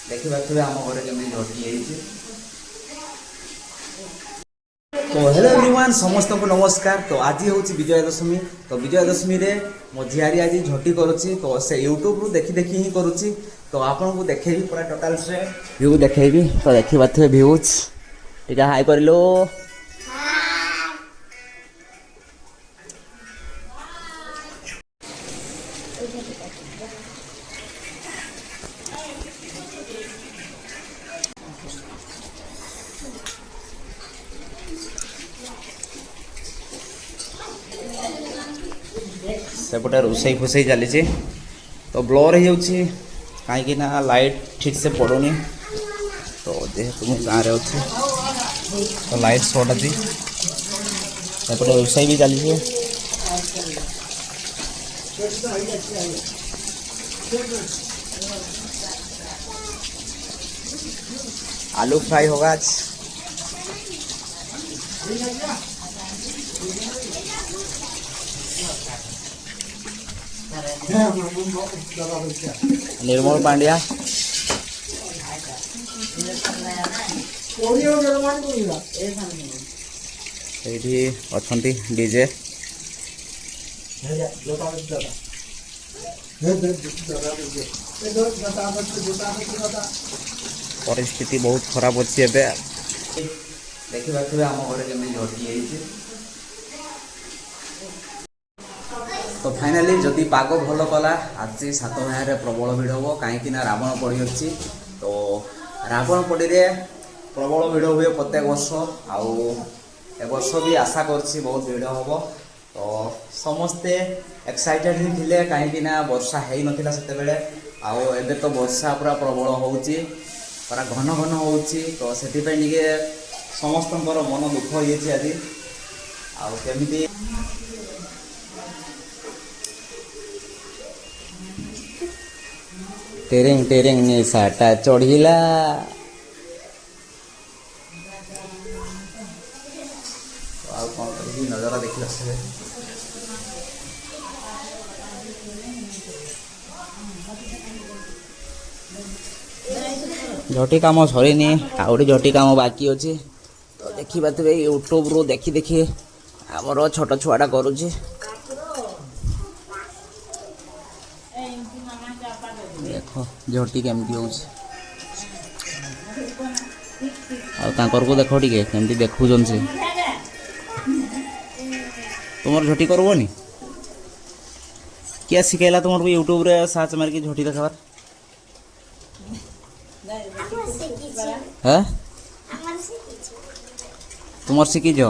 देखिए आम घर केमी झटी तो हेलो एवरीवन समस्त को नमस्कार। तो आज हूँ विजय दशमी। तो विजय दशमी रे मो झियारी आज झटी करुच्ची तो से यूट्यूब रु देखी देखी ही करुच्ची। तो आपन को देखेबी पूरा टोटल से व्यू देखेबी। तो देखि बाथे व्यूज टिका हाई करलो। सेपटे रोसई फुसई चली तो ब्लर हो कहीं लाइट ठीक से पड़ूनी। तो जेहेतु मुझे गाँव में अच्छे तो लाइट सर्ट अच्छी सेपटे रोसई भी चली। आलू फ्राई होगा आज। निर्मल पांड्या अच्छी डीजे परिस्थिति बहुत खराब अच्छी एबे देखिए आम घर केमी झटी। तो फाइनाली जदि पाग भल कला आज 7 माह प्रबल भिड़ हम कहीं रावण पड़ी अच्छी। तो रावण पड़ी रे प्रबल भिड़ हुए प्रत्येक वर्ष आउ ए वर्ष भी आशा करछि बहुत भिड़ हम। तो समस्ते एक्साइटेड ही थिले कहीं वर्षा है नथिला सेते बेले आउ एबे तो वर्षा पूरा प्रबल होउची पूरा घन घन होउची। तो सेति पे निके समस्तंकर मन दुख होइछि आज आउ केमिति टेरेंग टेरेंग ने साटा चढ़ीला। तो कौन कर नजारा देखला से झटी काम सरीनी आउटे झटी काम बाकी अच्छे। तो देखी पाते यूट्यूब रू देखी देखी आमर छोट छुआटा करुचे। देख झटी केमती हो को देख टे केमती देखुन से तुम झटी करबनी क्या शिखेला तुम यूट्यूब रे सर्च मार झटी देखार है तुम शिखीज